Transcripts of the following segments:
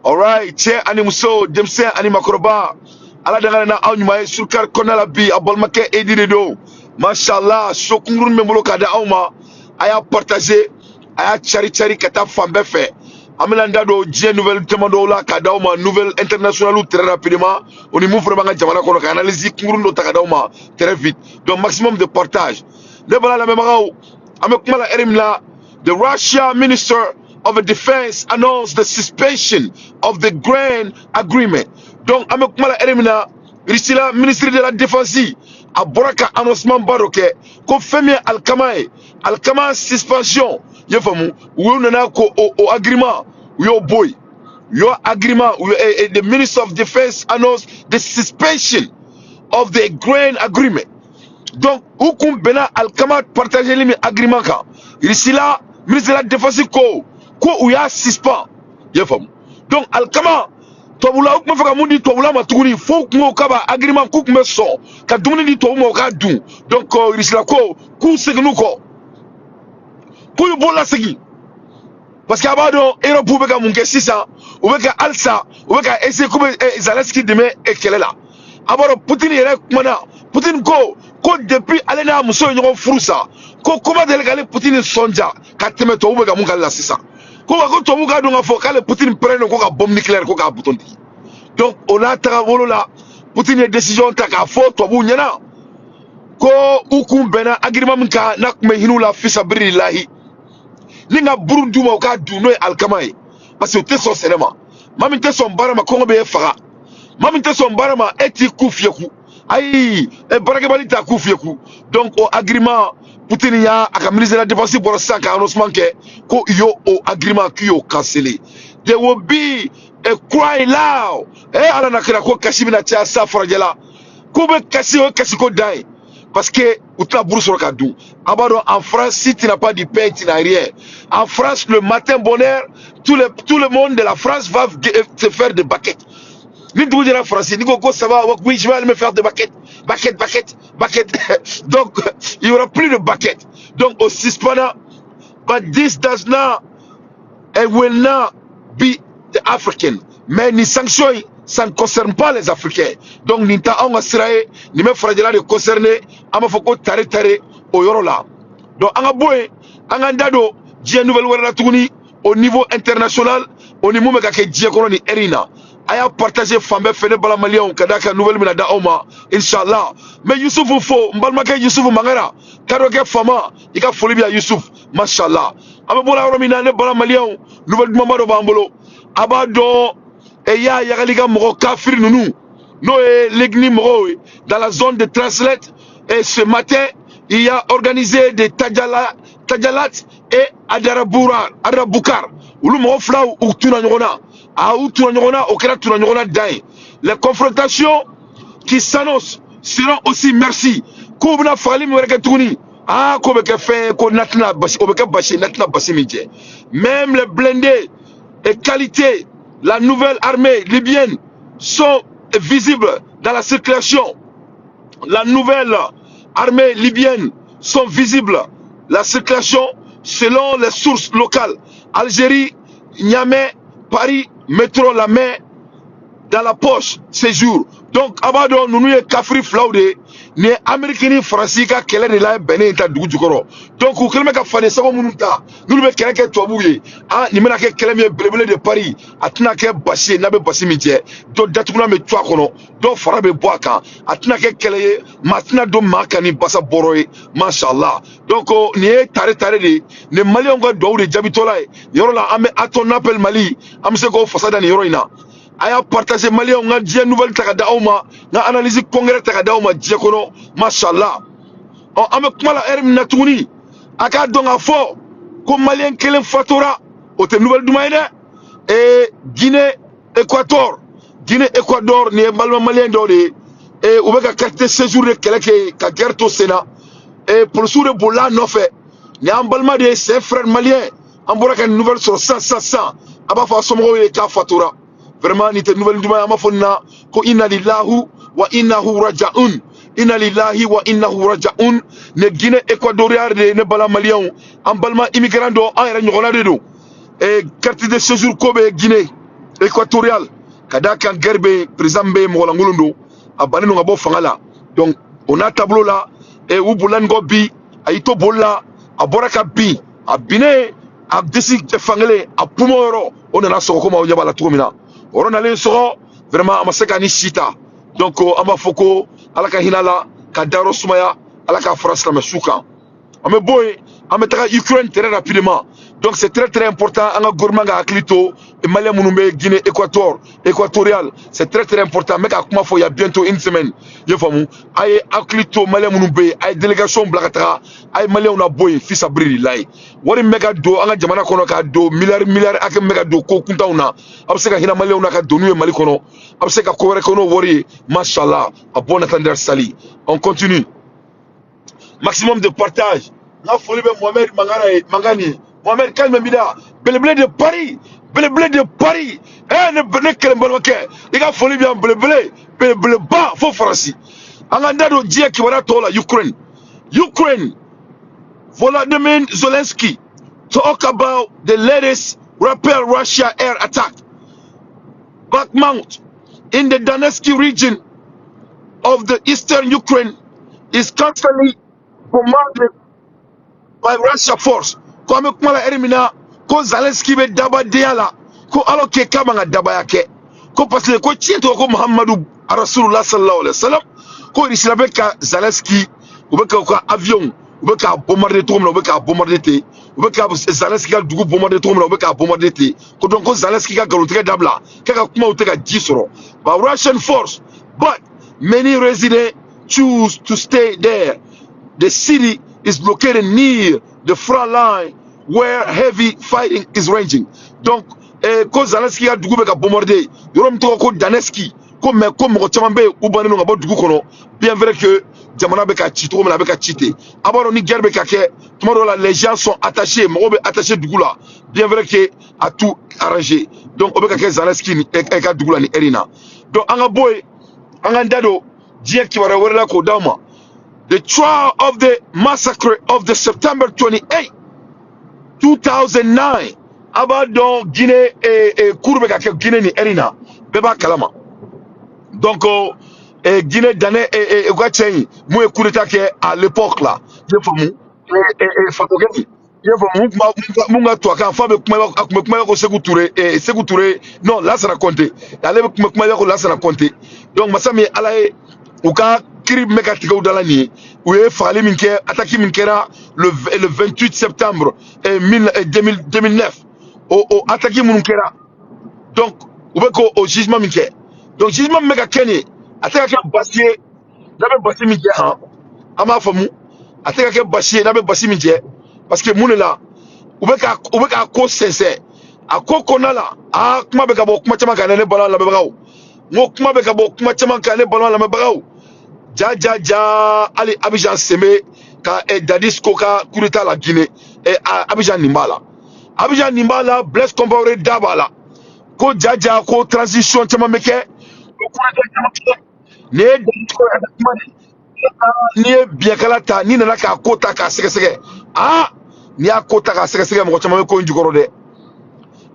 Alright, cɛ ani muso, denmisɛn ani makɔrɔba. Ala dangana na aw ɲuman ye surukari kɔnɔna la bi a balimakɛ Edi de don. Mashallah, so kunkurunin bɛ bolo k'a di aw ma. A y'a partager, a y'a cari ka taa fan bɛɛ fɛ. An bɛna an da don diɲɛ nouvelle caman dɔw la k'a d'aw ma, nouvelle internationale très rapidement. O ni mun fana b'an ka jamana kɔnɔ ka analyse kunkurunin dɔ ta ka d'aw ma très vite. Donc maximum de partage. Ne bala lamɛnbagaw, an bɛ kuma la heure min na, the Russia Minister of Defense announced the suspension of the grain agreement. Donc, an bɛ kuma la heure min na, Russia Ministre de la Défense a bɔra ka annoncement ba dɔ kɛ ko fɛn min ye alikama ye, alikama suspension, i y'a faamu, u y'u nana ko o agreement u y'o bɔ yen. Your agreement, the Minister of Defense announced the suspension of the grain agreement. Donc, u kun bɛnna alikama partageli min agreement kan, Russia Ministre de la Défense ko u y'a suspend, i y'a faamu. Donc, alikama tubabula u tun bɛ fɛ ka mun di tubabula ma tuguni fo u kun ko k'a b'a agreement k'u tun bɛ sɔn ka dumuni di tubabu ma u k'a dun. Donc, Russia ko k'u seginn'u kɔ, k'u y'u bolo lasegin. Parce que a b'a dɔn Europe bɛ ka mun kɛ sisan, u bɛ ka halisa u bɛ ka essayer k'u bɛ Zelensky dɛmɛ kɛlɛ la. A b'a dɔn Poutine yɛrɛ kumana, Poutine ko depuis ale n'a muso ye ɲɔgɔn furu sa, ko kuma deli k'ale Poutine sɔnja ka tɛmɛ tubabu bɛ ka mun k'ale la sisan. Ko tubabu k'a dɔn k'a fɔ k'ale Poutine pɛrɛn don ko ka bombe nucléaire ko k'a buton di. Donc o n'a tagabolo la, Poutine ye décision ta k'a fɔ tubabu ɲɛna ko u kun bɛnna agreement min kan n'a kun bɛ hin'u la fisabililahi. Ni ka buru d'u ma u k'a dun n'o ye alikama ye, parce que u tɛ sɔn sɛnɛ ma. Maa min tɛ sɔn baara ma kɔngɔ bɛ e faga. Maa min tɛ sɔn baara ma e t'i ku fiyeku. Ayi, baarakɛbali t'a ku fiyeku. Donc o agreement Poutine y'a a ka ministre de la Défense bɔra sisan ka annoncement kɛ ko u y'o agreement k'u y'o canceller. There will be a cry loud. Ala na kira ko kasi bɛna caya sa farajɛ la. K'u bɛ kasi o ye kasi ko dan ye. Parce que u tɛna buru sɔrɔ ka dun. A b'a dɔn en France, si tu n'as pas du pain, tu n'as rien. En France, le matin bonheur, tout le monde de la France va se faire des baguettes. Ni dugu jɛra France, ni ko ça va, oui, je vais aller me faire des baguettes. Donc, il n'y aura plus de baguettes. Donc, au suspendant, but this does not and will not be the African. Mais ni sanctions, ça ne concerne pas les Africains. Donc, ni ta on siraye, ni me farajela de concerner, ama foko tare au yoro la. Donc, anga boy, anga ndado, diye nouvelle wala tuguni au niveau international, au niveau mega ke diye kono ni erina. Aya partager fambe fene bala malien kadaka nouvelle mina da oma inshallah. Mais Youssouf fo mbalma ke Youssouf mangara kado ke fama ika foli bia Youssouf mashallah. Aba bola romina ne bala malien nouvelle mama do bambolo abado eya yagalika moko kafir nunu no l'egni moko dans la zone de Translate. Et ce matin il y a organisé des tajalat et Adaraboukar ulu moko fla ou tuna nyona. Les confrontations qui s'annoncent seront aussi merci. Même les blindés et qualités, la nouvelle armée libyenne sont visibles dans la circulation. La nouvelle armée libyenne sont visibles. La circulation selon les sources locales. Algérie, Niamey, Paris, métro la main dans la poche ces jours. Donc, abado nous nous kafri flaude ni américain français ka kele de la benin ta dugu jukoro. Donc, ou kelme ka fane sabo munuta. Nous be kele ke tobuye. Ah, ni mena ke kele me blebele de Paris. Atna ke bashi na be bashi mitié. Do datuna me twa kono. Do fara be boaka. Atna ke kele matna do makani basa boroy. Mashallah. Donc, ni tare de ni mali on go do de jabitola. Yoro la ame aton appel Mali. Am se go fasada ni yoro ina. Aya partager malien nga diye nouvelle takada oma nga analyse congrès takada oma diye kono mashallah on ame kumala erm natuni aka donga fo ko malien kelen fatora o te nouvelle dumayne et Guinée Équateur ni balma malien do de et ou beka carte séjour de keleke ka gerto sena et pour soure bola no fait ni en balma de ses frères maliens en boraka nouvelle sur 100 aba fa somo e ka fatora. Vraiment, ni te nouvelle du ma fonna ko inna lillahi wa innahu rajaun. Inna lillahi wa innahu rajaun. Ne Guinée équatoriale de ne bala malien en balma immigrant do en era nyona de do. Et carte de séjour ko be Guinée. équatorial kada kan gerbe président be mo langulundo abani no ngabo fangala. Donc on a tableau là et où bulan go bi ayito bolla aboraka bi abine abdesi fangale apumoro on a so ko ma nyabala tukomina on a le so vraiment amaseka ni sita. Donc amba foko alaka hinala kadaro sumaya alaka France la mesuka ame boy ame taka Ukraine très rapidement. Donc c'est très important anga gourmanga aklito et Mali munumbe Guinée équatoriale, c'est très important. Mais comme il y a bientôt une semaine je famu ay aklito Mali munumbe ay délégation blakatra ay Mali on a boy fils abrili lay wari mega do anga jamana kono ka do milliard ak mega do ko kunta una abseka hina Mali on ka do nu Mali kono abseka ko wore kono wori machallah a bon attendeur sali. On continue, maximum de partage. Na folie Mohamed Mangani. Mohamed calme bida. Blé de Paris. Blé de Paris. Eh ne blé que le bolwaké. Il a folie bien blé bas faux farci. Anganda do dia qui wara tola Ukraine. Volodymyr Zelensky talk about the latest rapid Russia air attack. Bakhmut in the Donetsk region of the eastern Ukraine is constantly bombarded by Russia force. Comme kumala erimina ko Zelensky be daba diala ko aloke kama daba yake ko parce que ko tiento ko Muhammadu Rasulullah sallallahu alaihi wasallam ko islabe ka Zelensky ubeka ko avion ubeka bombarder tout le ubeka bombarder te ubeka Zelensky ka dugu bombarder tout le ubeka bombarder te ko donc ko Zelensky ka galotre dabla kaka kuma uteka jisoro by Russian force, but many residents choose to stay there. The city is located near the front line where heavy fighting is raging. Donc, ko Zelensky a dugu be ka bombarder, yorom to ko Donetsk, ko me ko mo chamambe ubani no ngabo dugu kono. Bien vrai que jamana be ka chito, me la be ka chité. Abaro ni guerre be ka ke, tomorrow là les gens sont attachés, mo be attaché dugu là. Bien vrai que a tout arrangé. Donc obe ka ke Zelensky e ka dugu là ni erina. Donc anga boy, anga ndado, die ki wara wala ko dama. The trial of the massacre of the September 28, 2009, about donc Guinée et Kourbe Guinée ni Erina, Beba Kalama. Donc Guinée d'année et Guatcheni, moi Koureta qui à l'époque là, je fais et Fatogeni. Je fais munga toi quand femme me ko Sékou Touré non là ça raconté. Allez me ko là ça raconté. Donc masami alaye uka kiri mekatika udalani ouye fali minke attaque minkera le 28 septembre 2009 au attaque munkera. Donc ubeko au jugement minke. Donc jugement meka kenye attaque basier nabe basi minke ha ama famu attaque basier nabe basi minke parce que munela ubeka ko sincère ako konala a kuma beka bo kuma chama kanene bala la bebagaw ngo kuma beka bo kuma chama kanene bala la bebagaw ja ali Abidjan Semé ka Dadisco ka kurita la Guinée et Abidjan Nimbala Blaise Compaoré dabala ko ja ko transition chama meke ko kurita ne Dadisco ni biakalata ni nana ka kota ka sege ni a kota ka sege mo chama ko njukoro de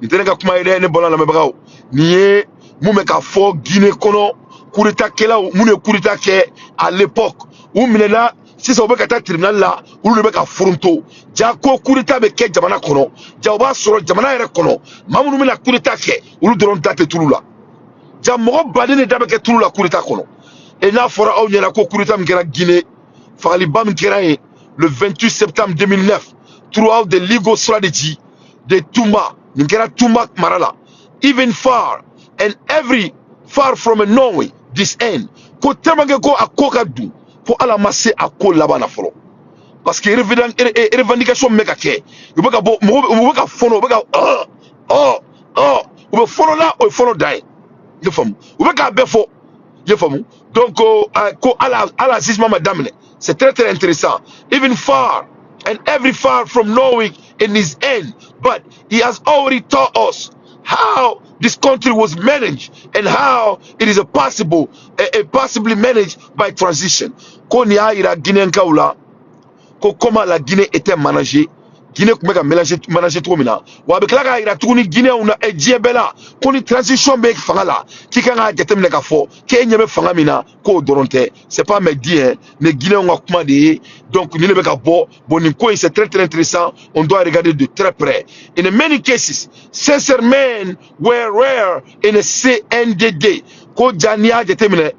ni tenga kuma ide ne bola la mebagaw ni mu me ka fo Guinée kono kurita kela mune kurita ke à l'époque où minela si ça obeka tribunal là où le beka fronto jako kurita be ke jamana kono jawba soro jamana ere kono mamunu mina kurita ke où doron date tulula jammo badene dabe ke tulula kurita kono et na fora au nyela ko kurita mkera Guinée fali bam mkera le 28 septembre 2009 throughout the legal strategy de Toumba mkera Toumba marala even far and every far from Norway this end ko temange ko akoka du pour ala masse akol labana folo parce que revendication meka ke ubeka bo ubeka fono ubeka ube fono la o fono dai ye famu ubeka befo ye famu donc ko ala sisma madame c'est très intéressant even far and every far from Norway in his end, but he has already taught us how this country was managed and how it is possibly managed by transition. Ko ni aira Guinée kaula, ko comment la Guinée était managée Guinée kun bɛ ka mélanger cogo min na wa a bɛ tila k'a yira tuguni Guinéenw na diɲɛ bɛɛ la ko ni transition bɛ fanga la k'i kan k'a jateminɛ k'a fɔ k'e ɲɛ bɛ fanga min na k'o dɔrɔn tɛ c'est pas mes dits hein mais Guinéenw ka kuma de ye donc ni ne bɛ ka bɔ bon nin ko in c'est très très intéressant on doit regarder de très près in many cases sincere men were rare in a CNDD ko ja n'i y'a jateminɛ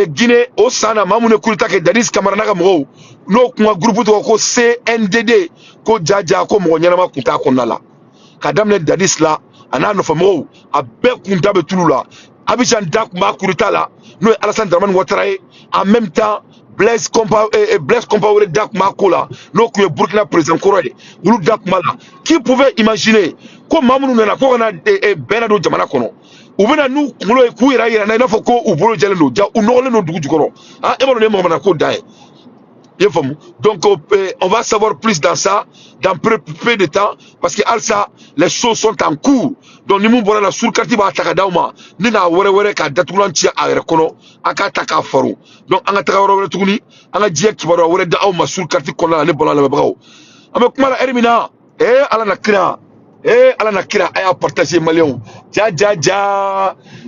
Guinée o san na maa mun ye coup d'état kɛ Dadis Camara n'a ka mɔgɔw n'o kun ka groupe tɔgɔ ko CNDD ko jaja ko mɔgɔ ɲɛnama kun t'a kɔnɔna la ka daminɛ Dadis la a n'a nɔfɛmɔgɔw a bɛɛ kun da bɛ tulu la Abidjan da kun b'a coup d'état la n'o ye Alassane Dramane Ouattara ye en même temps Blaise Compaoré da kun b'a ko la n'o kun ye Burkina président kɔrɔ ye olu da kun b'a la qui pouvait imaginer ko maa minnu nana ko kana bɛn na don jamana kɔnɔ u bɛna n'u kunkolo ye k'u yɛrɛ n'a i n'a fɔ ko u bolo jɛlen don ja u nɔgɔlen don dugu jukɔrɔ ah e b'a dɔn ne mɔgɔ mana ko da ye donc on va savoir plus dans ça dans peu de temps parce que alsa les choses sont en cours donc ni mun bɔra la surkati b'a ta ka d'aw ma ni k'a wɛrɛ k'a datugulan ci a yɛrɛ kɔnɔ an k'a ta k'a faro donc an ka taga yɔrɔ wɛrɛ tuguni an ka diɲɛ kibaruya wɛrɛ da aw ma surkati kɔnɔna la ne bɔra lamɛnbagaw an bɛ kuma la heure min na ala na kira ala na kira a y'a partager maliyɛnw ja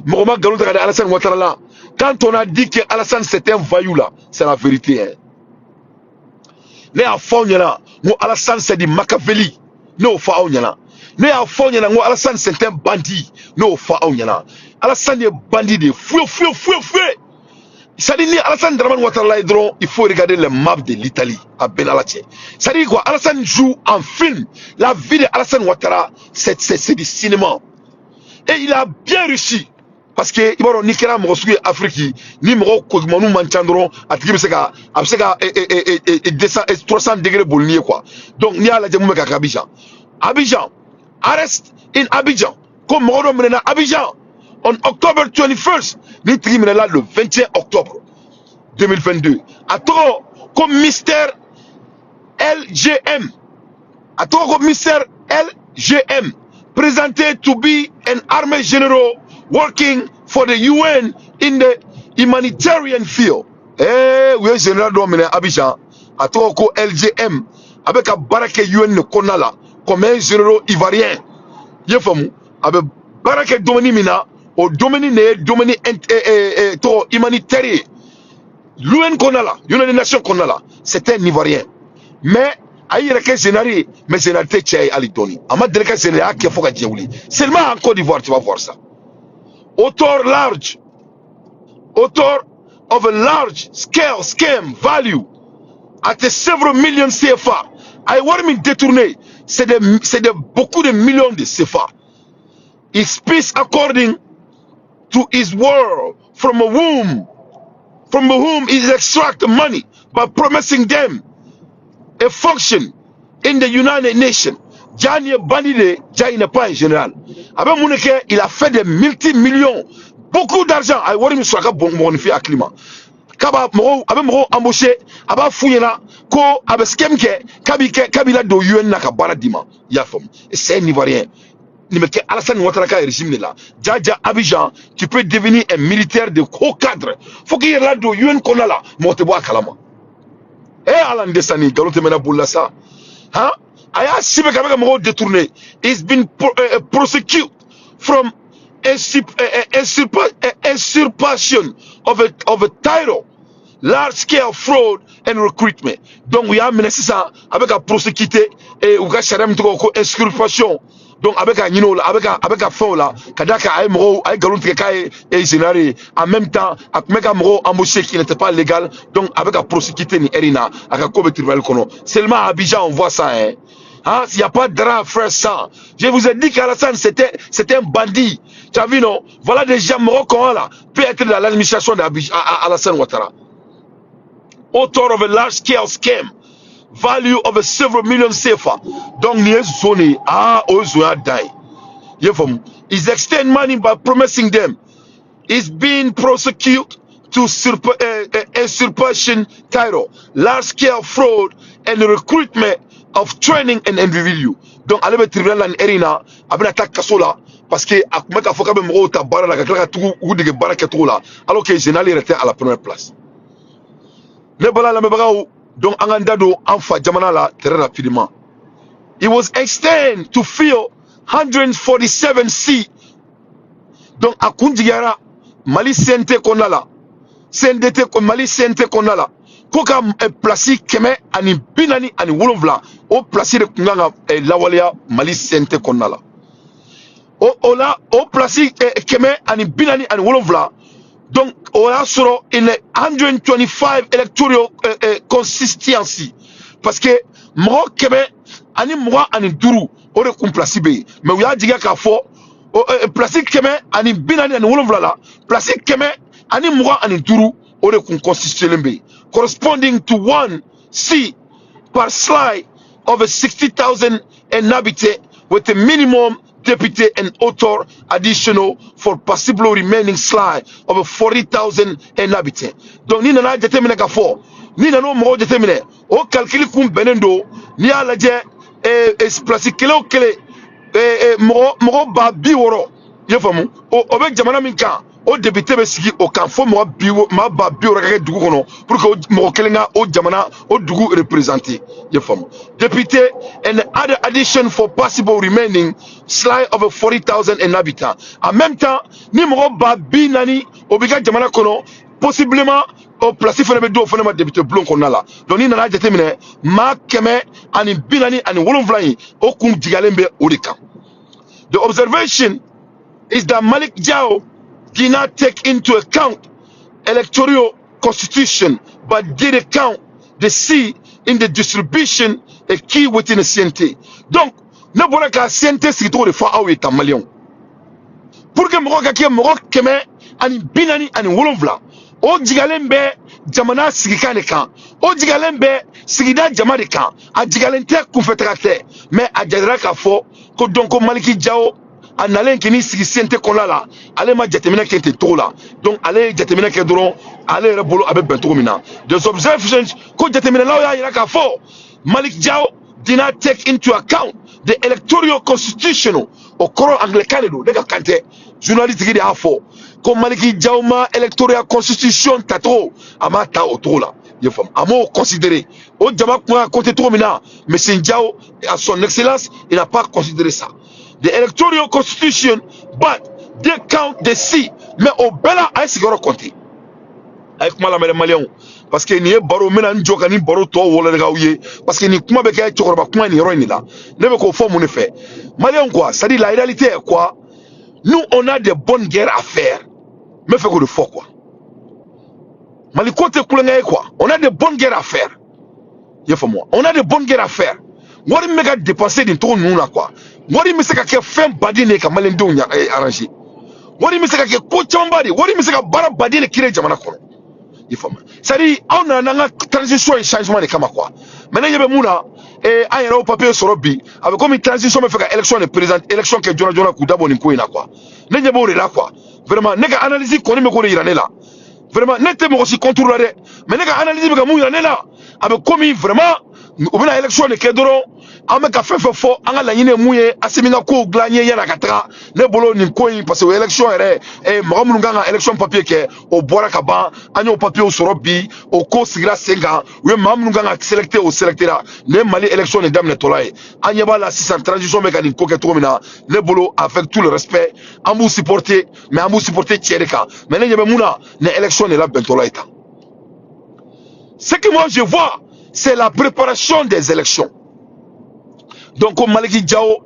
mɔgɔ ma nkalon ta ka di Alassane Ouattara la quand on a dit que Alassane c'est un voyou là c'est la vérité hein. Ne y'a fɔ aw ɲɛna ngo Alassane c'est du Machiavelli ne y'o fɔ aw ɲɛna ne y'a fɔ aw ɲɛna ngo Alassane c'est un bandit ne y'o fɔ aw ɲɛna Alassane ye bandit de fouet c'est-à-dire ni Alassane Dramane Ouattara là dɔrɔn il faut regarder les maps de l'Italie à Ben Alassane c'est-à-dire quoi Alassane joue en film la vie de Alassane Ouattara c'est du cinéma et il a bien réussi parce que il b'a dɔn ni kɛra mɔgɔ sugu ye Afrique ni mɔgɔ kodumanu man ca dɔrɔn a tigi bɛ se ka 300 degrés boli ni ye quoi donc n'i y'a lajɛ mun bɛ ka kɛ Abidjan arrest in Abidjan ko mɔgɔ dɔ minɛna Abidjan on October 21st ni tigi minɛla le 21 octobre 2022 a tɔgɔ ko Mr LGM a tɔgɔ ko Mr LGM presented to be an army general working for the UN in the humanitarian field. We are general domine Abidjan. A tɔgɔ ko LGM avec a baara kɛ UN ne kɔnɔna la comme un général ivoirien. Ye faamu a bɛ baara kɛ domaine min na o domaine ne ye domaine tɔgɔ humanitaire l'UN kɔnɔna la United Nations kɔnɔna la c'est un ivoirien mais a yɛrɛ kɛ général ye mais général tɛ cɛ ye hali dɔɔni a ma deli ka général y'a kɛ fo ka diɲɛ wuli seulement en Côte d'Ivoire tu vas voir ça. Author of a large scale scam value at several million CFA. I want me détourner, c'est de beaucoup de millions de CFA. He speaks according to his word from whom he extract money by promising them a function in the United Nations. Jani Bandide, Jani n'est pas un général. Avec Mouneke, il a fait des multi-millions, beaucoup d'argent. I want me swaka bonifier à climat. Kaba moro, avec moro embauché, aba fouillena, ko abe skemke, kabila do UN na kabara dima. Yafom. Et c'est un Ivoirien. Nimeke Alassane Ouattara ka régime là. Dja Abidjan, tu peux devenir un militaire de haut cadre. Faut qu'il y ait là do UN konala, motebo akalama. Alan Desani, galote mena boula ça. Hein? Aya sibe kabeka moro détourné. He's been prosecuted from usurpation of a title, large scale fraud and recruitment. Donc we have menacé ça avec un prosécuté et ou ka charem to ko usurpation. Donc avec un avec un fond là, kadaka ay moro ay galon kay et généré en même temps avec un moro embauché qui n'était pas légal. Donc avec un prosécuté ni erina avec ko tribunal kono. Seulement à Abidjan on voit ça hein. Hein, s'il n'y a pas de drap, frère, ça. Je vous ai dit qu'Alassane, c'était un bandit. Tu as vu, non? Voilà des gens marocains, là. Peut être dans l'administration d'Alassane Ouattara. Author of a large-scale scam. Value of a several million CFA. Donc, il est zoné. He's extend money by promising them. He's being prosecuted to usurpation title, large-scale fraud, and recruitment of training and individual. Donc, allez le tribunal en erina, avec l'attaque kasola, parce que à comment qu'à foka bemro ta barra la kakla tout ou de barra tout là, alors que général était à la première place. Ne bala la mebagao, donc angandado enfa jamana là très rapidement. It was extended to fill 147 seats. Donc, à Kundigara, Mali Sente Konala, CNDT Mali Sente Konala, Koka placé Keme, Ani Binani, Ani Wolonvla, au placé de Kunganga et Lawalia, Mali Sente Konala. Au placé Keme, Ani Binani, Ani Wolonvla. Donc, on a sur une 125 electoral consistency. Parce que, moi, Keme, Ani moi, Ani Duru, on est placé. Mais, on a dit qu'il faut placé Keme, Ani Binani, Ani Wolonvla, placé Keme, Ani moi, Ani Duru, on est consistency. Corresponding to 1 seat per slide of 60,000 inhabitants with a minimum deputy and author additional for possible remaining slide of 40,000 inhabitants. Donc, ni nana déterminé qu'à fort, ni nana mo déterminé. Au calcul kum benendo, ni à la dje, place kele o kele, mo ba biworo. Yefamu, o be jamana minka. O député be sigi o kan fo mo ba biworo ka dugu kono pour que mo kelenga o jamana o dugu représenter. Yefamu. Député and other addition for possible remaining slide of 40,000 inhabitants. En même temps, ni mo ba bi nani obiga jamana kono possiblement au placé fene be do fene ma député blon kono la. Donc ni nana déterminé ma keme ani binani ani wolonvlai o kum digalembe o de kan. The observation is that Malik Diao did not take into account electoral constitution, but did account the seat in the distribution a key within the CNT. Donc, ne voilà qu'à CNT c'est trop de fois à ouïta malion. Pour que moi kaki moi keme ani binani ani wolonvla. O digalembe jamana sigikane kan. O digalembe sigida jamade kan. A digalente confédérate. Mais a jadra ka fo ko donc Maliki Diao en allant qui ni sigi sente kola la ale ma jatemina qui était trop là donc ale jatemina qui dron ale rebolo avec bentro mina des observations ko jatemina la ya ka fo Malik Diao did not take into account the electoral constitutional au coron anglican do de kante journaliste qui a fo ko Malik Diao ma electoral constitution tatro ama ta autour là ye fam amo considéré au jama ko côté trop mina mais c'est Diao à son excellence il n'a pas considéré ça. The electoral constitution, but they count the seat. Mais au bela a sigaro compté. Avec moi la Malion. Parce que ni baro mena njoka ni baro to wala nga ouye. Parce que ni kuma beka chokora kuma ni roi ni là. Ne me ko forme mon effet. Malion quoi, ça dit la réalité est quoi? Nous on a des bonnes guerres à faire. Mais fait quoi de fort quoi? Malikote kulenga quoi? On a des bonnes guerres à faire. Moi. On a des bonnes guerres à faire. Wari mega dépenser d'une tour nous là quoi. Wari mi se ka ke fem badine ka malendo nya arranger. Wari mi se ka ke ko chambari, wari mi se ka bara badine kire jamana kono. Ifama. C'est-à-dire on a nga transition et changement de kama quoi. Maintenant yebe muna ayera au papier sorobi avec comme une transition me fait ka élection de président, élection que jona ku dabo ni ko ina quoi. Ne nyebo re là quoi. Vraiment ne ka analyse ko ni me ko re irane là. Vraiment ne te mo aussi contrôler mais ne ka analyse be ka mu irane là. Avec comme vraiment ou bien élection de kedoro ame ka fe fo anga la yine muye asemina ko glanye yana katra ne bolo ni ko parce que élection ere mo nganga élection papier ke o bora ka ban anyo papier o sorobi o ko sigra senga we mam nganga selecté o selectera ne mali élection ne dam ne tolaye anya ba la 600 transition mécanique ko ke to mina ne bolo avec tout le respect ambu supporter mais ambu supporter tiereka mais ne yebe muna ne élection ne la ben tolaye ta. Ce que moi je vois c'est la préparation des élections. Donc au Maliki Diao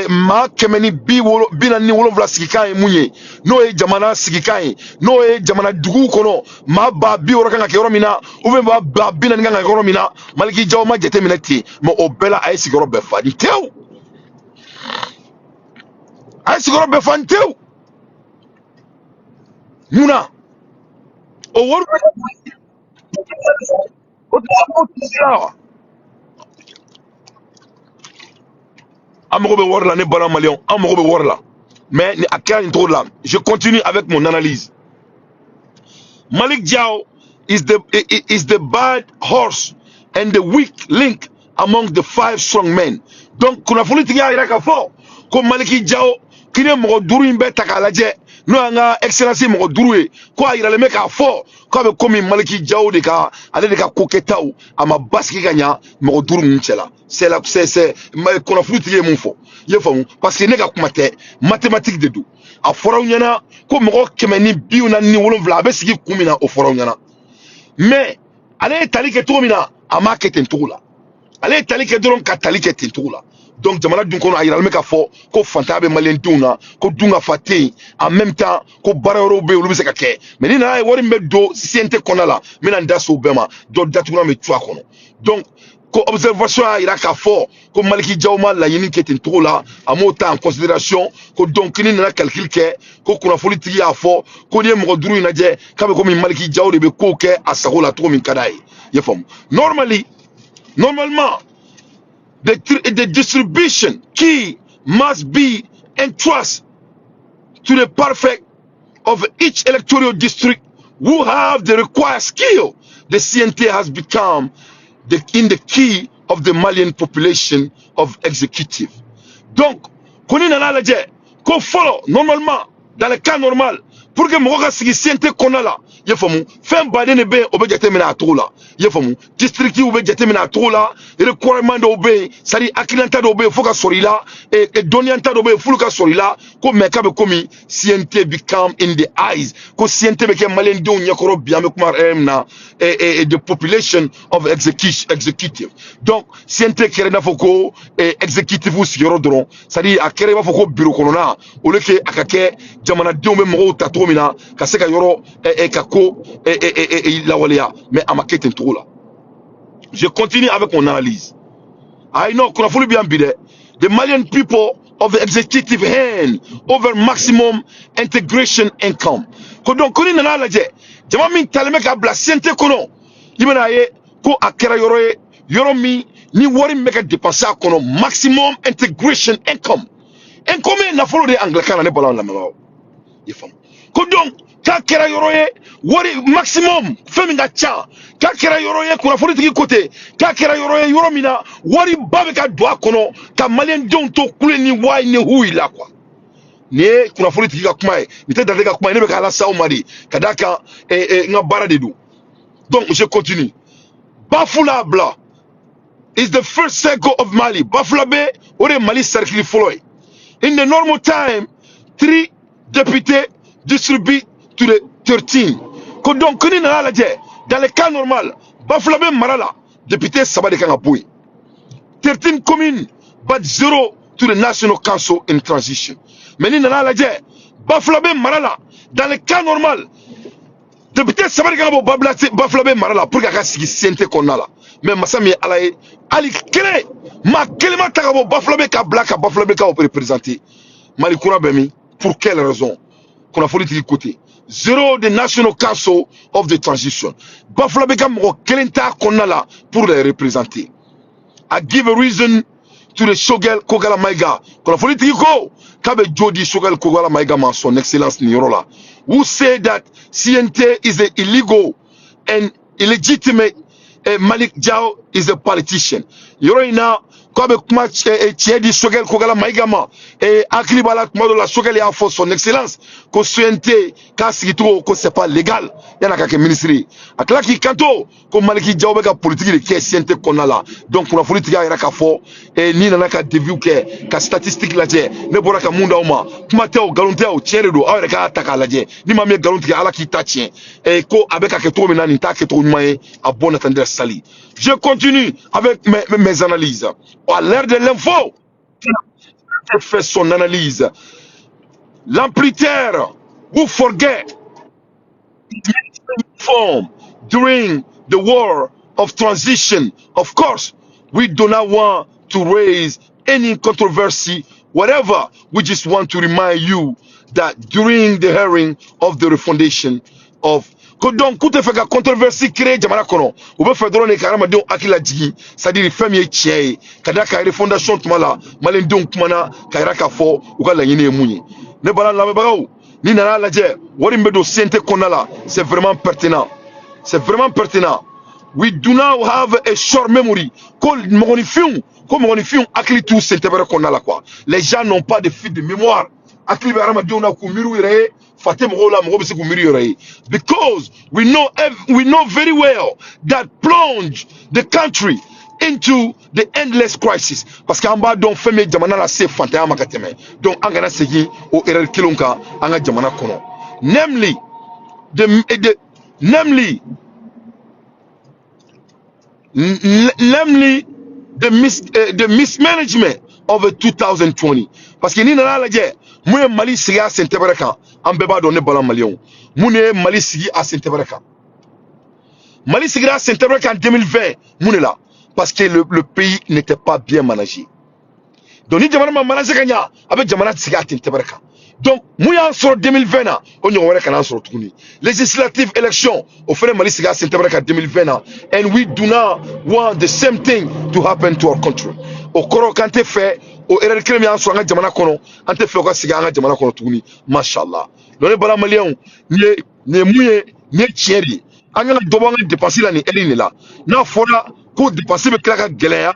ma kemeni binani wolonvla sigikai munye no e jamana sigikai no e jamana dugu kono ma ba bi woro kanga ke romina ou ba binani kanga ke romina Maliki Diao ma jete minati mo obela ay sigoro be fa tew ay sigoro be fa tew muna o woro Amogo be worla ne bala malion amogo be worla mais ni akani trop là je continue avec mon analyse. Malik Diao is the bad horse and the weak link among the 5 strong men. Donc kuna politique ya iraka fo ko Malik Diao kine mo duru imbe takalaje no anga excellence mo duruwe ko ayira le meka fo ko be komi maliki jaw de ka ale de ka koketaw ama baski ganya mo duru nchela c'est la c'est ko na fruitier mon fo ye fo parce que ne ka kuma te mathématique de do a fora nyana ko mo kemeni biuna ni wolonvla be sigi kumina o fora nyana mais ale tali ke to mina ama ke tentula ale tali ke doron ka tali ke tentula donc jamana dun kono ayira me ka fo ko fantabe malien duna ko dunga faté en même temps ko bararo be olu be se ka ke mais ni na wori me do siente konala mina ndaso bema do datuna me twa kono donc ko observation ayira ka fo ko maliki jawma la yini ke tentula amota en considération ko donc ni na calcul ke ko kuna politique ya fo ko ni mo duru ina je kabe ko mi maliki jawde be ko ke asagola to min kadai yefom normalement the distribution key must be entrusted to the perfect of each electoral district who have the required skill. The CNT has become in the key of the Malian population of executive. Donc, koni na la je, ko follow normalement dans le cas normal pour que mo ga sigi CNT konala ye famu fen bade ne be obe jete mina atola ye famu district obe jete mina atola requirement obe sari akilanta obe foka sorila et donianta obe fuluka sorila ko meka be komi CNT become in the eyes ko CNT be ke malen do nyakoro bia me kuma emna et the population of executive donc CNT kere na foko executive ou sigoro dron sari akere ba foko bureau konona o le ke akake jamana de me mo tato mina ka se ka yoro kako la walia mais à ma quête trop là. Je continue avec mon analyse. I know qu'on a voulu bien bide. The Malian people of the executive hand over maximum integration income. Ko donc koni nana la je. Jama min taleme ka bla siente kono. Yimena ye ko akera yoro mi ni wari meka dépenser kono maximum integration income. Income na follow de anglican ne balon la melo. Yefam. Ko donc ka kera yoroye wari maximum feminga cha ka kera yoroye kuna politiki côté ka kera yoroye yoromina wari babe ka doa kono ka malien don to kule ni wai ne huila kwa ne kuna politiki ka kuma ni te dade ka kuma ne be ka la sa mari kadaka nga bara de do donc je continue. Bafula Bla is the first circle of Mali. Bafula Be ore Mali circle follow in the normal time 3 députés distribués to the 13. Donc, dans le cas normal, Bafulabe Marala, député Sabade Kangapoui. 13 communes, but 0 to the National Council in transition. Mais ni nana la Bafulabe Marala, dans le cas normal, député Sabade Kangapoui, Bafulabe Marala, pour qu'il y ait siente qu'on a là. Mais Massami Alaye, Ali Kele, ma Kelema Tagabo, Bafulabe Kablaka, Bafulabe Ka représenté. Malikoura Bemi, pour quelle raison? Qu'on a politique côté. 0 the National Council of the Transition. Bafula Beka Moko Kelenta Konala pour les représenter. I give a reason to the Shogel Kogala Maiga. Qu'on a politique ko Kabe Jodi Shogel Kogala Maiga man son excellence Nirola. Who say that CNT is the illegal and illegitimate Malik Jao is a politician. Yoroina Kobe kuma Tiedi Shogel Kogala Maigama et Aklibala Modo la Shogel ya for son excellence ko CNT ka sigito ko c'est pas légal yana ka ke ministry atlaki kanto ko Maliki Jao beka politique de ke CNT konala donc pour la politique ya ka fo ni nana ka debut ke ka statistique la je ne bora ka munda uma kuma teo galonte o tiere do awre ka ataka la je ni ma me galonte ala ki ta tien ko abeka ke to menani ta ke to nyumae a bon attendre sali. Je continue avec mes analyses. À l'ère de l'info, il fait son analyse. L'amplitaire, who forget form during the war of transition. Of course, we do not want to raise any controversy, whatever. We just want to remind you that during the hearing of the refundation of donc tout fait la controversie créée jamana kono ou be fait drone karama don akila digi c'est-à-dire famille tié kada ka refondation tumala malen don kumana kaira ka fo ou ka la yine munyi ne bala la bagaw ni nana la je wori mbedo sente konala c'est vraiment pertinent, c'est vraiment pertinent. We do not have a short memory comme monifion akili tout sente bara konala quoi. Les gens n'ont pas de fil de mémoire akili barama don na ku miru ire fatem rola mo be se ko miri yore because we know very well that plunge the country into the endless crisis parce que amba don femme jamana la se fanta makateme donc angana segi o erreur kilonka anga jamana kono namely namely namely the mismanagement of 2020 parce que ni nana laje mu Mali sigi a sentebreka an beba do ne bala malion mu ne Mali sigi a sentebreka Mali sigi a sentebreka en 2020 mu ne là parce que le pays n'était pas bien managé donc ni jamana ma manage kanya avec jamana sigi a sentebreka donc mu ya sur 2020 na on y wala kana sur tuni législative election au fait Mali sigi a sentebreka 2020 na and we do not want the same thing to happen to our country au koro kante fait o erreur kremi an so nga jamana kono ante fe ko siga nga jamana kono tuguni mashallah do ne bala malien ne muye ne tieri anga dobo nga dépenser la ni elini la na fora ko dépenser be klaka geleya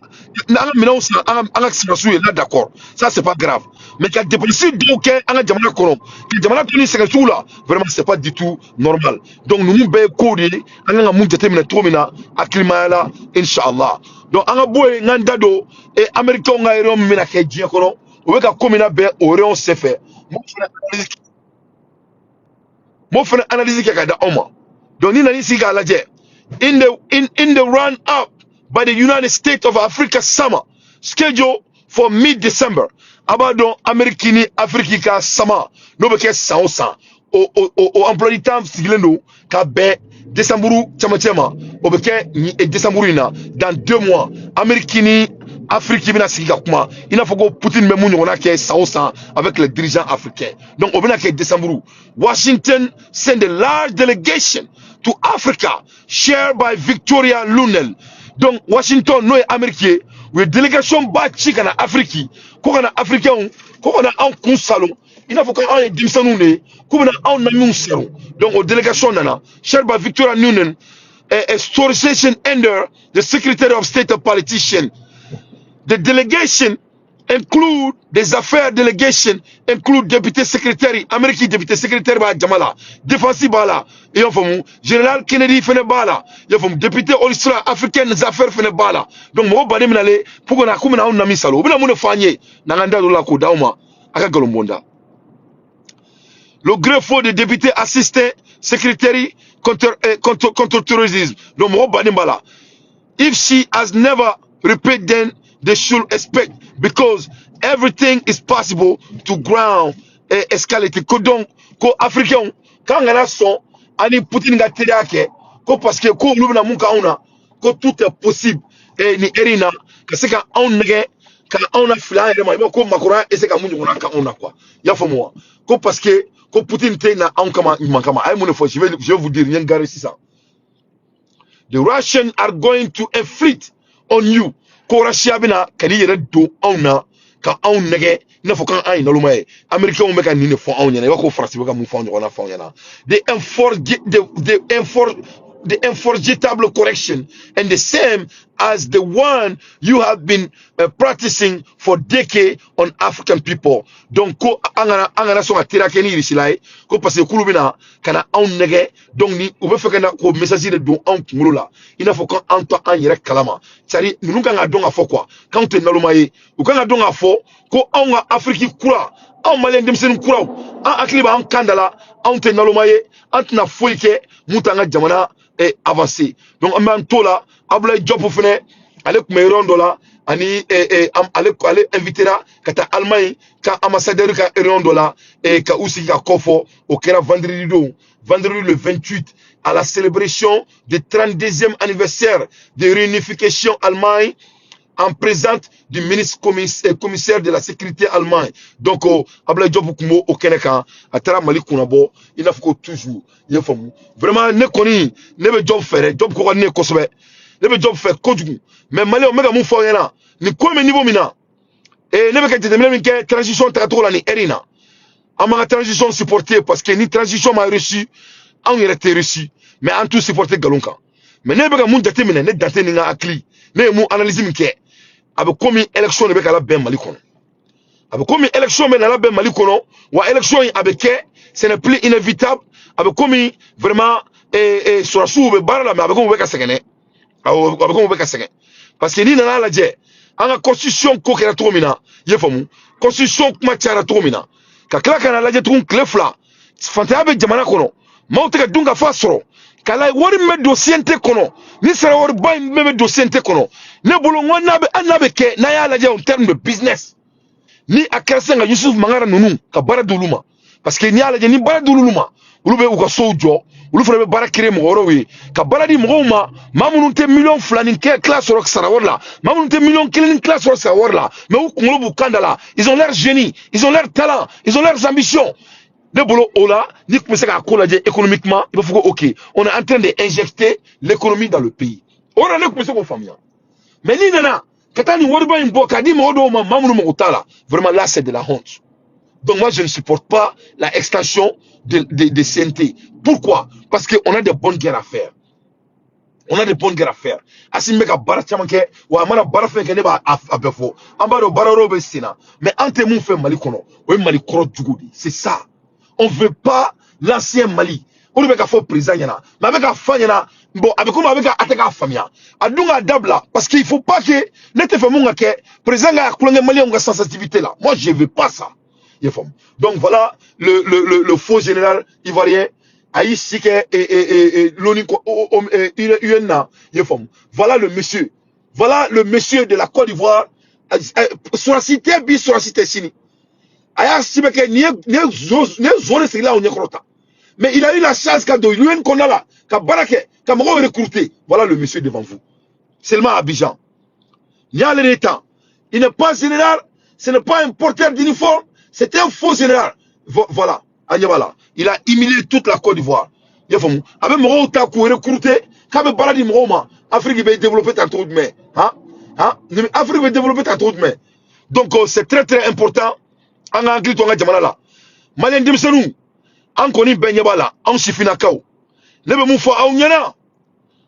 na anga mina usa anga simasu là d'accord ça c'est pas grave mais quand dépenser donc anga jamana kono que jamana tuni sega sula vraiment c'est pas du tout normal donc nous be ko de anga mu jete mina to mina aklimala inshallah donc anga boy nganda do et américain nga ero mina ke jia kono o be ka komina be oreon se fait mo fana analyse ke ka da oma donc ni nani siga laje in the run up by the United States of Africa summer scheduled for mid-December abado amerikini afrika sama no be ke sansa o emploi du temps siglendo ka be décembre chama o be ke décembre ina dans 2 mois amerikini Afrique bina sigi kuma ina foko Poutine me munyo na ke sausa avec les dirigeants africains donc au bina ke décembre Washington send a large delegation to Africa chaired by Victoria Lunel donc Washington no américain with délégation ba chika na Afrique ko kana africain ko kana en kun salon ina foko en dimsanu ne ko bina en na mun salon donc au délégation nana chaired by Victoria Lunel a solicitation under the Secretary of State of politician. The delegation include des affaires delegation include député secrétaire américain député secrétaire ba jamala défensif bala et on famu général Kennedy fene bala il famu député Olistra africaine des affaires fene bala donc mo bani minale pour na kumina on nami salo bina mun fanye na nganda do la ko dauma aka galombonda le greffe de député assistant secrétaire contre terrorisme donc mo bani bala if she has never repeated then they should expect because everything is possible to ground escalate ko donc ko africain quand ngana son ani Poutine ga tirake ko parce que ko lubna mun ka una ko tout est possible et ni erina que c'est quand on nege quand on a flan et moi ko makura et c'est quand mun ngona ka una quoi ya fo moi ko parce que ko Poutine te na on kama imankama ay mun fo je vais vous dire rien garé ça the Russians are going to inflict on you ko Russia bina kani yere do ona ka on nege na fo kan ay naluma e America o meka ni ne fo on yana ko France beka mu fo on na fo yana the unforgettable correction and the same as the one you have been practicing for decades on African people donc ko angana so atira keni risilai ko parce que kulubina kana on nege donc ni o be fekena ko message de do on kumula ina fo kan anto an yere kalama sari nunu kan adon afo quoi quand te naluma ye o kan adon afo ko on Afrique kura on malien demsen kura an akliba an kandala on te naluma ye antna foike mutanga jamana et avancé donc en même temps là Abdoulaye Diop fene ale kuma rondo la ani ale invitera kata Allemagne ka ambassadeur ka rondo la et ka aussi ka kofo au kera vendredi le 28 à la célébration du 32e anniversaire de réunification Allemagne en présence du ministre commissaire de la sécurité allemand. Donc, Abdoulaye Diop Kumo au Keneka, à Tara Mali Kunabo, il a fait toujours, il a fait vraiment, ne connaît, ne veut job faire, job qu'on ne consomme, ne veut job faire, kodjou. Mais Mali, on met un moufou yana, ni quoi, mais niveau mina, et ne veut qu'être de transition théâtre là, ni erina. En ma transition supportée, parce que ni transition m'a reçu, on y a été reçu, mais en tout supporté Galonka. Mais ne veut qu'un monde déterminé, ne daté ni akli, ne mou analyse m'ké. Abe komi élection ne be kala ben Mali kono abe komi élection men ala ben Mali kono wa élection yi abe ke Ce n'est plus inévitable. Avec comme vraiment, sur la sous, mais avec comme parce que ni nana la je anga constitution ko kera to mina ye famu constitution kuma chara to mina ka kala kana la je tun klefla fanta be jamana kono mawte ka dunga fasoro kala wori me dossier te kono ni sera wori bay me dossier te kono ne bolo ngona be anabe ke na ya la je en terme de business ni akasa nga Yusuf Mangara nunu ka bara duluma parce que ni ala je ni bara duluma ulu be uka sojo ulu fana be bara kire mo orowe ka bara di mo ma mamunun te million flani ke classe rock sarawala mamunun te million kilin classe rock sarawala mais u kungolo bukandala ils ont leur génie ils ont leur talent ils ont leurs ambitions de bolo ola ni commencer à collager économiquement il faut que OK on est en train d'injecter l'économie dans le pays on a le commencer ko famille mais ni nana katani worba imbo kadi mo do ma mamunu mo utala vraiment là c'est de la honte. Donc moi, je ne supporte pas la extension de CNT. Pourquoi? Parce qu'on a de bonnes guerres à faire. On a de bonnes guerres à faire. Asi meka bara chamanke, wa mana bara fe kene ba abefo. Ambaro bara robe sina. Mais ante moun fe Mali kono. Oui Mali koro djugudi. C'est ça. On veut pas l'ancien Mali. On veut faire président yana. Mais avec la fin yana. Bon, avec comment avec ateka famia. Adunga dabla. Parce qu'il faut pas que n'ete fait mon ke président ga kulenge Mali on ga sensibilité là. Moi je veux pas ça. Donc voilà le faux général ivoirien Aïssike et l'ONICO voilà le monsieur. Voilà le monsieur de la Côte d'Ivoire. Sur la cité, sur la cité Sini. Mais il a eu la chance qu'à l'UN qu'on a là, qu'à Barake, qu'à recruté. Voilà le monsieur devant vous. Seulement à Abidjan. Il y a l'État. Il n'est pas général, ce n'est pas un porteur d'uniforme. C'était un faux général. Voilà. Il a humilié toute la Côte d'Ivoire. Il a fait avec mon takou recruté, comme Baradi Mroma, Afrique va développer ta trou de main. Afrique va développer ta trou de main. Donc c'est très très important. En anglais, on a Jamala là. Malien Dimsenou, en connaît Ben Yabala, en Sifinakao. Ne me moufa à Ounyana.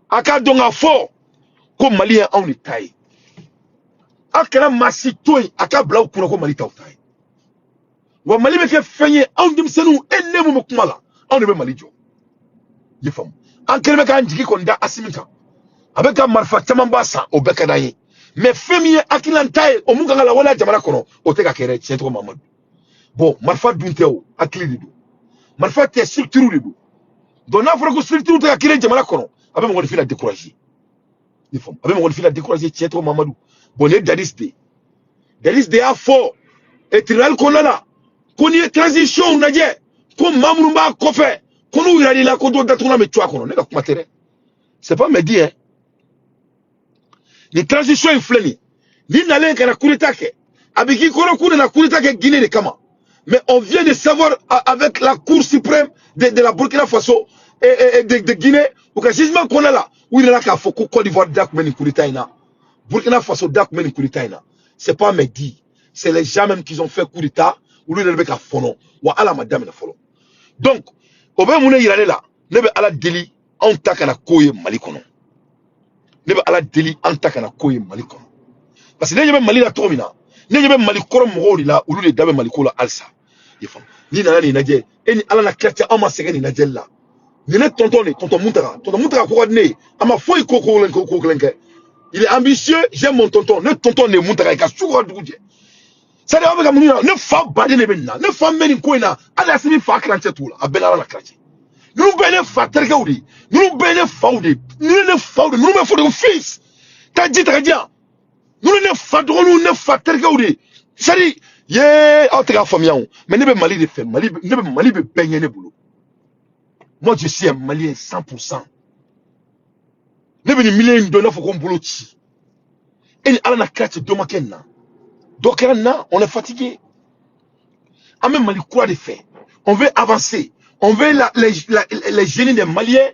Aka donga fort. Comme Malien en Italie. Akana Massitoy, Aka Blau Kunako Malita Otaï. Wa Mali be ke fenye on dim senu enne mo kumala on be Mali jo yefam an kelbe kan jigi ko nda asimika abeka marfa chamamba sa obeka dayi mais femi akilantae o munga la wala jamana kono o te ka kere centre Mamadou bon marfa dunteo akili do marfa te structure do don na foro ko structure te ka kere jamana kono abe mo fila décourager yefam abe mo fila décourager centre Mamadou bon ne dadis a fort et tribunal konala qu'on y ait transition naje ko mamru ba ko fe ko nu irali la ko do datuna me twa kono ne ka kuma tere c'est pas me dire hein ni transition infleni ni nalen kana kurita ke abiki kono kuna na kurita ke Guinée de kama mais on vient de savoir avec la Cour suprême de la Burkina Faso et de Guinée ou que jugement qu'on a là où il a ka fo ko Côte d'Ivoire dak men kurita ina Burkina Faso dak men kurita ina c'est pas me dire c'est les gens même qui ont fait coup d'état ou lui ne ka fono wa ala madame na folo donc obe muna yirale la nebe ala deli on takana koye Mali kono nebe ala deli on takana koye Mali kono parce que ne yebe Mali la tomina ne yebe Mali koro mugori la ulu de dabe Mali kola alsa yefam ni nana ni naje eni ala na kletcha ama segeni na jella ni ne tonton muntaka ko ne ama foi ko lenke il est ambitieux j'aime mon tonton ne tonton ne muntaka ka suko duguje ça de avec amuna ne fa bade ne benna ne fa meni ko ina ala simi fa kranche tula abela la kranche nous bene fa tergaudi nous bene faudi nous ne faudi nous me faudi fils ta dit très bien nous ne fa drôle nous ne fa tergaudi ça dit ye autre famille mais ne be Mali de fait Mali ne be Mali be peigner ne boulot moi je suis un Malien 100% ne be ni million de neuf ko boulot ti et ala na kranche do makenna. Donc là, on est fatigué. On même Mali quoi de fait. On veut avancer. On veut les génies des Maliens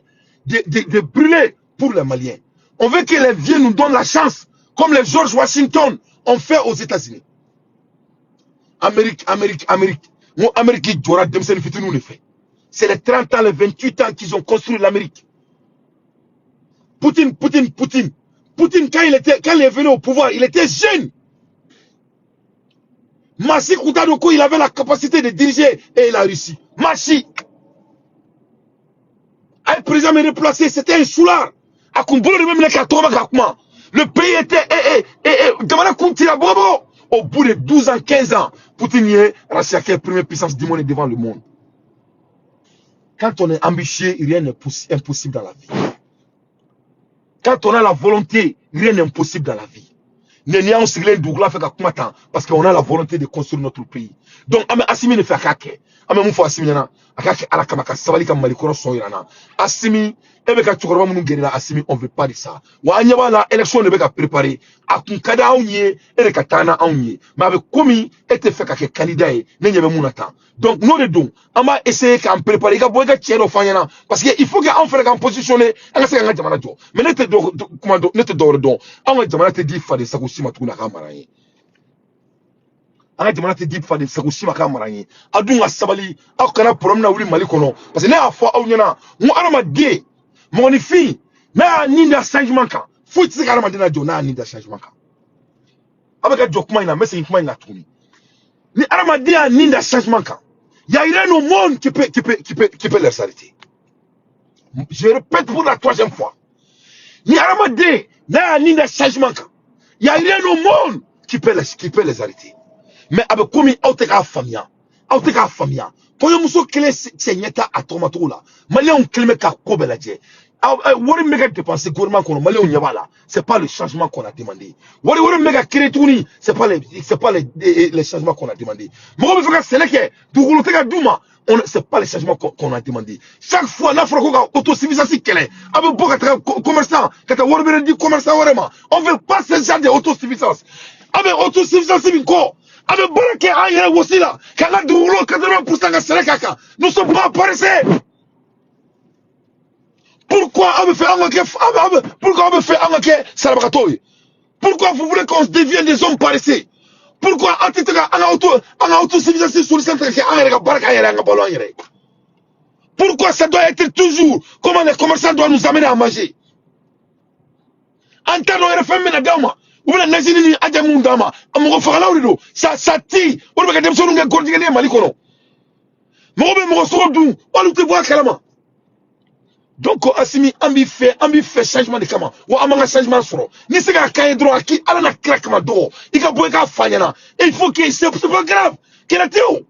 de brûler pour les Maliens. On veut que les vieux nous donnent la chance, comme les George Washington ont fait aux États-Unis. Amérique. Mon Amérique qui jouera Demsen Fitinou le fait. C'est les 30 ans, les 28 ans qu'ils ont construit l'Amérique. Poutine, quand il est venu au pouvoir, il était jeune. Massi Koutadoko, il avait la capacité de diriger et il a réussi. Massi. Un président me déplacé, c'était un soulard. Le pays était au bout de 12 ans, 15 ans, Poutine est la première puissance du monde devant le monde. Quand on est ambitieux, rien n'est impossible dans la vie. Quand on a la volonté, rien n'est impossible dans la vie. Parce qu'on a la volonté de construire notre pays. Donc, Assimi ne fait qu'à Assimi Assimi, Assimi, on ne veut pas de ça. L'élection ne veut pas préparer. Mais avec commis, était fait qu'à candidat, donc, nous les deux, on va essayer de préparer. Parce qu'il faut qu'on fasse un positionner. Mais ne te dors donc. On va dire fa de sakusi matuna kamaraye. Anga jamana te di fa de sakusi makamaraye. Adunga sabali, akana problème na wuli mali kono. Parce que na afwa au nyana, mu arama de, mon fi, na ninda changement kan. Faut que tu arama de na jo na ninda changement kan. Avec jokuma ina message kuma ina tuni. Ni arama de a ninda changement kan. Il y a rien au monde qui peut les arrêter. Je répète pour la troisième fois. Ni arama de na ninda changement kan. Il n'y a rien au monde qui peut les arrêter. Mais avec comme auteka famille, quand il muso kele senyeta atomato là, malien on kelme ka kobeladje. Wori mega dépenser gouvernement kono malien on yabala, c'est pas le changement qu'on a demandé. Wori mega créer touni, c'est pas les changements qu'on a demandé. Mo be feka seleke, dugulu teka duma, c'est pas les changements qu'on a demandé. Chaque fois na frako ka autosuffisance kele, avec beaucoup commerçants, kata wori be di commerçant vraiment. On veut pas ce genre de autosuffisance. Avec autosuffisance binko. Avec Baraké Aïe aussi là, quand la doulo 80% de Sénégal, nous ne sommes pas paressés. Pourquoi on me fait un Pourquoi vous voulez qu'on devienne des hommes paressés? Pourquoi on autosuffisance sur le centre Pourquoi ça doit être toujours comment les commerçants doivent nous amener à manger? En tant que femme, ou bien nazini ajamu ndama amugo fagala urido ça tire on va dem sonu ngel gordi ngel mali kono mo be mo so du on te voit kalama donc Assimi ambi fait changement de kama wa amanga changement soro ni se ga kay droit ki ala na crack ma do ika boy ka fanyana il faut que c'est pas grave qu'elle teo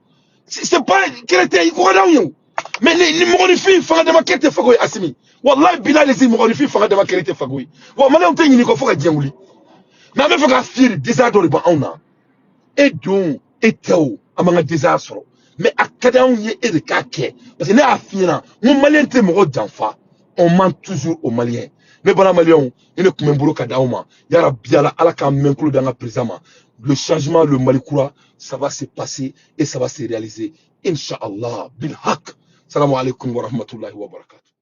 c'est pas qu'elle teo ko daw yow mais ni mo ni fi fa de ma kete fagoy Assimi wallahi bilal les mo ni fi fa de ma kete fagoy wa mala on te ni ko foka djenguli na me foka firi désordre le ba ona et donc et teo amanga désordre mais akada on y est de kake parce que na afina mon malien te mo d'enfa on ment toujours aux maliens mais bon malien il est comme ka dauma ya rabbi ala ka menkulu dans la président le changement le malikoura ça va se passer et ça va se réaliser inshallah bil haq salam alaykoum wa rahmatullahi wa barakatuh.